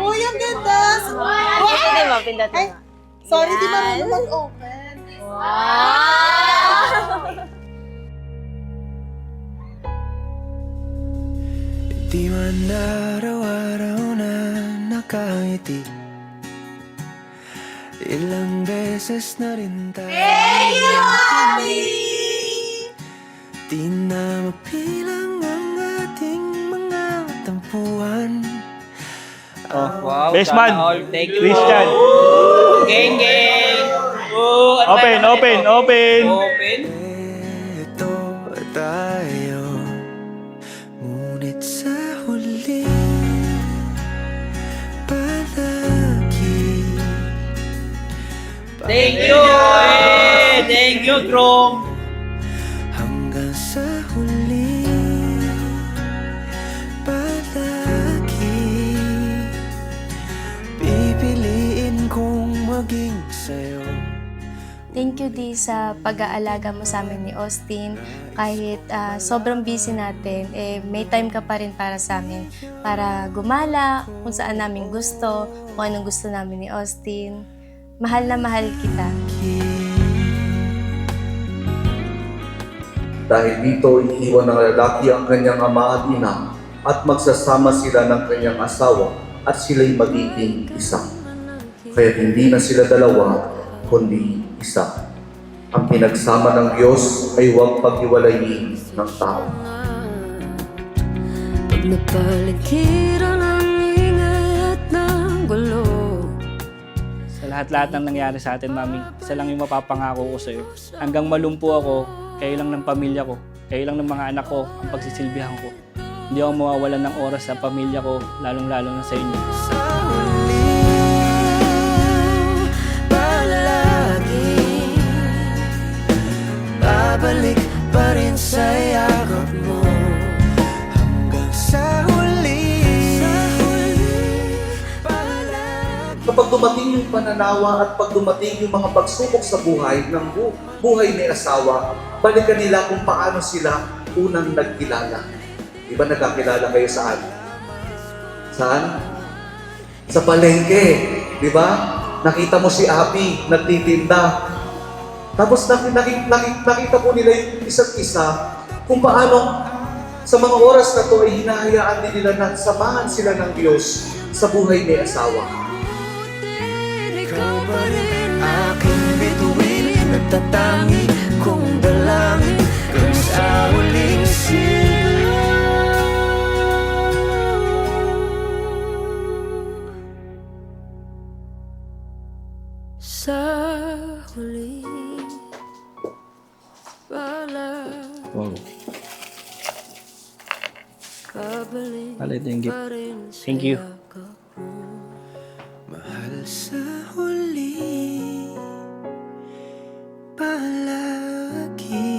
Uy, ang ganda! Pindot mo, pindot mo. Ay, sorry, di Yan. marunong mag-open. Wow! Di man araw-araw na nakangiti, ilang beses na rin tayo di na mapilang ang ating mga tampuhan. Wow, Best sana man. all. Thank you. Christian. Gang, gang. Oh, ano Open, ba? open, open. Open. Ito tayo, ngunit sa huli palagi. Thank you. Thank you, Chrome. Hanggang sa huli palagi pipiliin kong maging sa'yo. Thank you, Di, sa pag-aalaga mo sa amin ni Austin. Kahit sobrang busy natin, may time ka pa rin para sa amin. Para gumala, kung saan namin gusto, kung anong gusto namin ni Austin. Mahal na mahal kita. Dahil dito, iiwan ng lalaki ang kanyang ama at ina at magsasama sila ng kanyang asawa at sila'y magiging isa. Kaya hindi na sila dalawa, kundi isa. Ang pinagsama ng Diyos ay huwag paghiwalayin ng tao. Pag napaligiran ang ingay at ng gulo, Sa lahat-lahat ng nangyari sa atin, Mami, isa lang yung mapapangako ko sa'yo. Hanggang malumpo ako, kayo lang ng pamilya ko, kayo lang ng mga anak ko, ang pagsisilbihan ko. Hindi ako mawawalan ng oras sa pamilya ko, lalong-lalo na sa inyo. Sa huli palagi babalik pa rin sa yakap mo. Hanggang sa huli palagi. Kapag dumating yung pananawa at pag dumating yung mga pagsubok sa buhay ng buhay ni asawa, balikan nila kung paano sila unang nagkilala. Di ba nagkakilala kayo saan? Saan? Sa palengke. Di ba? Nakita mo si Abby, nagtitinda. Tapos nakita po nila yung isa't isa kung paano sa mga oras na to ay hinahayaan din nila na samahan sila ng Diyos sa buhay may asawa. Ikaw pa rin aking bituin, nagtatangi kong dalangin kung sa huling Sa huli palagi Wow. babalik Pala ito yung gift. pa rin Thank you. mahal sa huli palagi.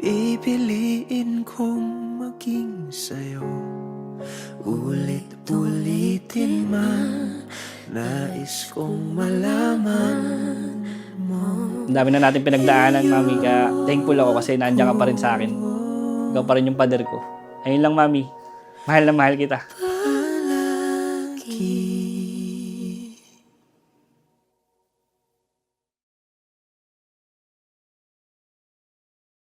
Pipiliin kong maging sa'yo, ulit-ulitin man, nais kong malaman mo. Ang dami na natin pinagdaanan, Mami. Kaya thankful ako kasi nandiyan ka pa rin sa akin. Ikaw pa rin yung pader ko. Ayun lang, Mami. Mahal na mahal kita. Palagi